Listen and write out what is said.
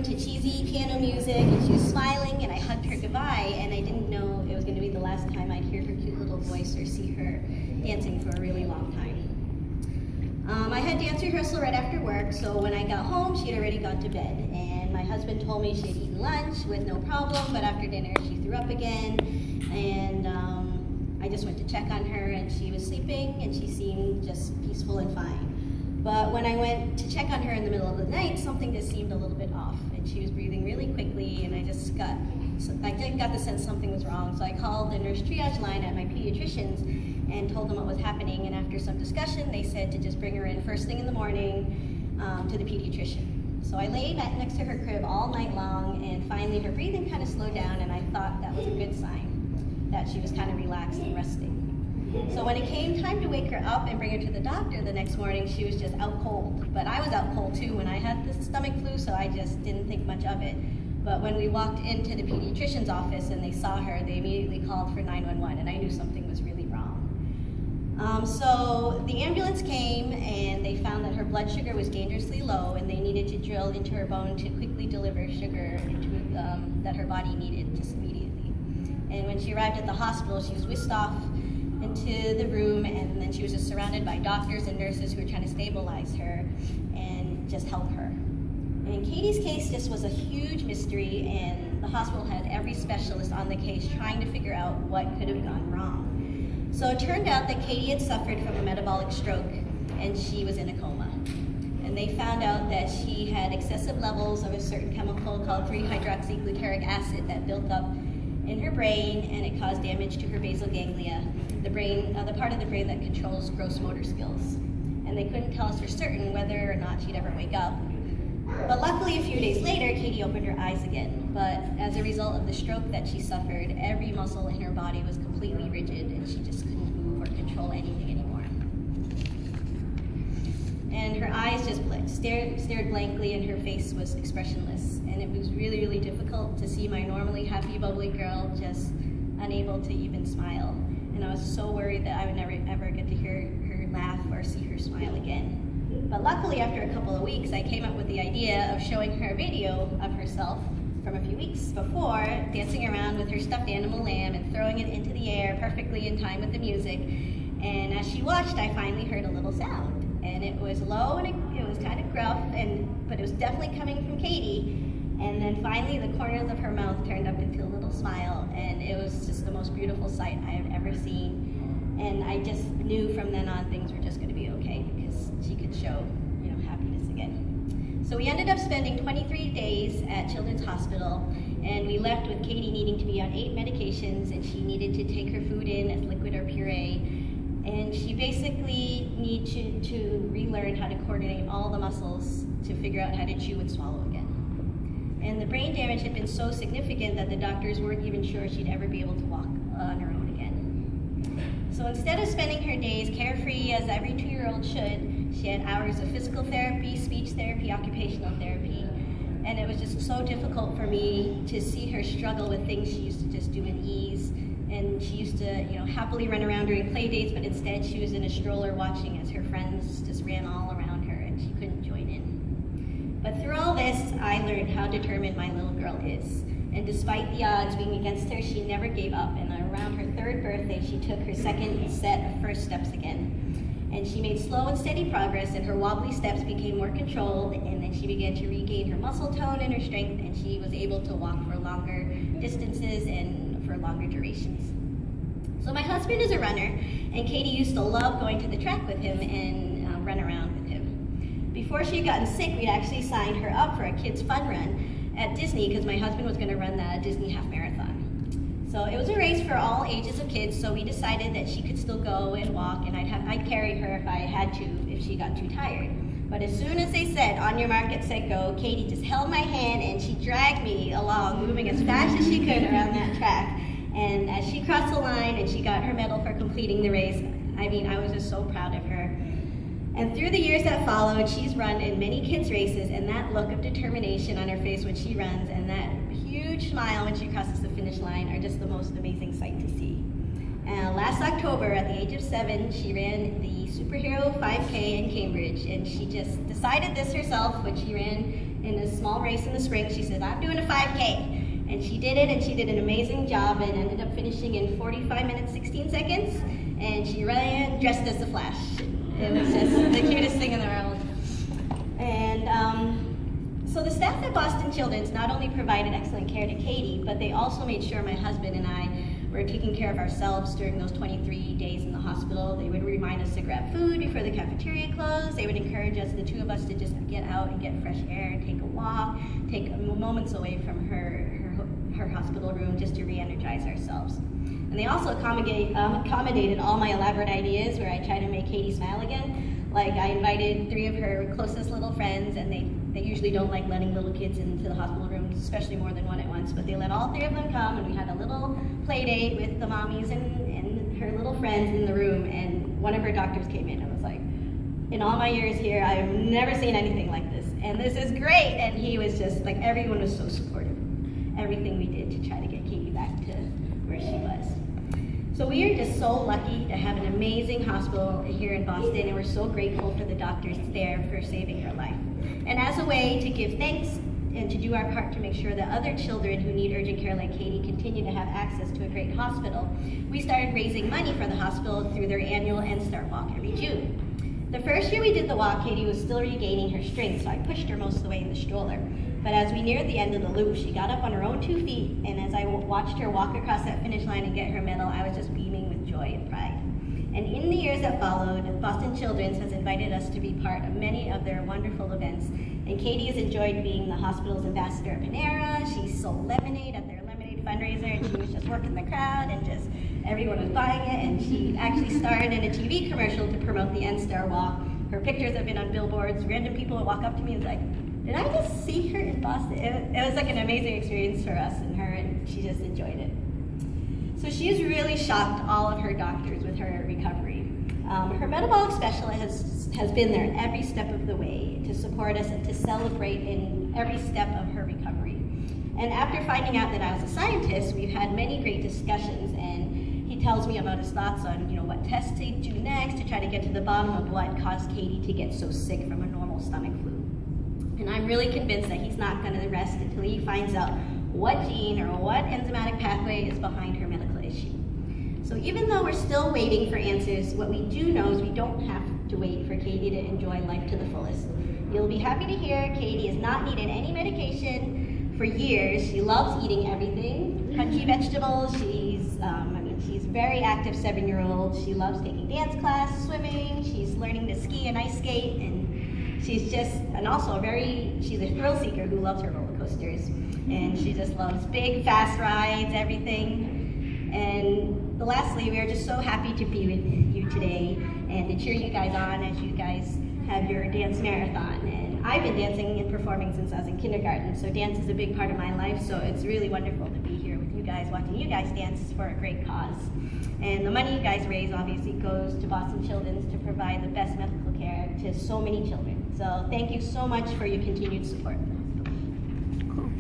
to cheesy piano music, and she was smiling, and I hugged her goodbye, and I didn't know it was going to be the last time I'd hear her cute little voice or see her dancing for a really long time. I had dance rehearsal right after work, so when I got home, she had already gone to bed, and my husband told me she had eaten lunch with no problem, but after dinner she threw up again, and I just went to check on her, and she was sleeping, and she seemed just peaceful and fine. But when I went to check on her in the middle of the night, something just seemed a little bit off, and she was breathing really quickly, and I got the sense something was wrong, so I called the nurse triage line at my pediatrician's and told them what was happening, and after some discussion, they said to just bring her in first thing in the morning to the pediatrician. So I lay next to her crib all night long, and finally her breathing kind of slowed down, and I thought that was a good sign, that she was kind of relaxed and resting. So when it came time to wake her up and bring her to the doctor the next morning, she was just out cold. But I was out cold too when I had the stomach flu, so I just didn't think much of it. But when we walked into the pediatrician's office and they saw her, they immediately called for 911, and I knew something was really wrong. So the ambulance came, and they found that her blood sugar was dangerously low, and they needed to drill into her bone to quickly deliver sugar that her body needed just immediately. And when she arrived at the hospital, she was whisked off into the room, and then she was just surrounded by doctors and nurses who were trying to stabilize her and just help her. And Katie's case just was a huge mystery, and the hospital had every specialist on the case trying to figure out what could have gone wrong. So it turned out that Katie had suffered from a metabolic stroke, and she was in a coma. And they found out that she had excessive levels of a certain chemical called 3-hydroxyglutaric acid that built up in her brain, and it caused damage to her basal ganglia, the part of the brain that controls gross motor skills. And they couldn't tell us for certain whether or not she'd ever wake up. But luckily, a few days later, Katie opened her eyes again. But as a result of the stroke that she suffered, every muscle in her body was completely rigid, and she just couldn't move or control anything anymore. And her eyes just stared blankly, and her face was expressionless. And it was really, really difficult to see my normally happy, bubbly girl just unable to even smile. And I was so worried that I would never, ever get to hear her laugh or see her smile again. But luckily, after a couple of weeks, I came up with the idea of showing her a video of herself from a few weeks before, dancing around with her stuffed animal lamb and throwing it into the air perfectly in time with the music. And as she watched, I finally heard a little sound. And it was low, and it was kind of gruff, but it was definitely coming from Katie. And then finally, the corners of her mouth turned up into a little smile, and it was just the most beautiful sight I have ever seen. And I just knew from then on things were just going to be okay, because she could show, happiness again. So we ended up spending 23 days at Children's Hospital, and we left with Katie needing to be on 8 medications, and she needed to take her food in as liquid or puree. And she basically needed to relearn how to coordinate all the muscles to figure out how to chew and swallow again. And the brain damage had been so significant that the doctors weren't even sure she'd ever be able to walk on her own again. So instead of spending her days carefree as every 2-year-old should, she had hours of physical therapy, speech therapy, occupational therapy. And it was just so difficult for me to see her struggle with things she used to just do in ease. And she used to, happily run around during play dates, but instead she was in a stroller watching as her friends just ran all around her, and she couldn't join in. But through all this, I learned how determined my little girl is. And despite the odds being against her, she never gave up. And around her 3rd birthday, she took her 2nd set of first steps again. And she made slow and steady progress, and her wobbly steps became more controlled, and then she began to regain her muscle tone and her strength, and she was able to walk for longer distances and for longer durations. So my husband is a runner, and Katie used to love going to the track with him and run around with him. Before she had gotten sick, we'd actually signed her up for a kids' fun run at Disney, because my husband was going to run the Disney half marathon. So it was a race for all ages of kids, so we decided that she could still go and walk, and I'd carry her if I had to, if she got too tired. But as soon as they said, on your mark, get set, go, Katie just held my hand, and she dragged me along, moving as fast as she could around that track. And as she crossed the line and she got her medal for completing the race, I was just so proud of her. And through the years that followed, she's run in many kids' races, and that look of determination on her face when she runs and that huge smile when she crosses the finish line are just the most amazing sight to see. Last October, at the age of 7, she ran the Superhero 5K in Cambridge, and she just decided this herself when she ran in a small race in the spring. She said, I'm doing a 5K. And she did it, and she did an amazing job and ended up finishing in 45 minutes, 16 seconds. And she ran dressed as the Flash. It was just the cutest thing in the world. And so the staff at Boston Children's not only provided excellent care to Katie, but they also made sure my husband and I were taking care of ourselves during those 23 days in the hospital. They would remind us to grab food before the cafeteria closed. They would encourage us, the two of us, to just get out and get fresh air, take a walk, take moments away from her hospital room just to re-energize ourselves. And they also accommodated all my elaborate ideas where I try to make Katie smile again. Like, I invited 3 of her closest little friends, and they usually don't like letting little kids into the hospital rooms, especially more than one at once, but they let all 3 of them come, and we had a little play date with the mommies and her little friends in the room, and one of her doctors came in and was like, in all my years here, I've never seen anything like this, and this is great. And he was just like, everyone was so supportive. Everything we did to try to get Katie back to where she was. So we are just so lucky to have an amazing hospital here in Boston, and we're so grateful for the doctors there for saving her life. And as a way to give thanks and to do our part to make sure that other children who need urgent care like Katie continue to have access to a great hospital, we started raising money for the hospital through their annual NSTAR walk every June. The first year we did the walk, Katie was still regaining her strength, so I pushed her most of the way in the stroller. But as we neared the end of the loop, she got up on her own 2 feet, and as I watched her walk across that finish line and get her medal, I was just beaming with joy and pride. And in the years that followed, Boston Children's has invited us to be part of many of their wonderful events. And Katie has enjoyed being the hospital's ambassador at Panera. She sold lemonade at their lemonade fundraiser, and she was just working the crowd, and just everyone was buying it. And she actually starred in a TV commercial to promote the NSTAR walk. Her pictures have been on billboards. Random people would walk up to me and be like, did I just see her in Boston? It was like an amazing experience for us and her, and she just enjoyed it. So she's really shocked all of her doctors with her recovery. Her metabolic specialist has been there every step of the way to support us and to celebrate in every step of her recovery. And after finding out that I was a scientist, we've had many great discussions, and he tells me about his thoughts on what tests to do next to try to get to the bottom of what caused Katie to get so sick from a normal stomach flu. And I'm really convinced that he's not going to rest until he finds out what gene or what enzymatic pathway is behind her medical issue. So even though we're still waiting for answers, what we do know is we don't have to wait for Katie to enjoy life to the fullest. You'll be happy to hear Katie has not needed any medication for years. She loves eating everything, crunchy vegetables. She's a very active 7-year-old. She loves taking dance class, swimming. She's learning to ski and ice skate, and she's a thrill seeker who loves her roller coasters. And she just loves big, fast rides, everything. And lastly, we are just so happy to be with you today and to cheer you guys on as you guys have your dance marathon. And I've been dancing and performing since I was in kindergarten, so dance is a big part of my life, so it's really wonderful to be here with you guys, watching you guys dance for a great cause. And the money you guys raise obviously goes to Boston Children's to provide the best medical care to so many children. So thank you so much for your continued support. Cool.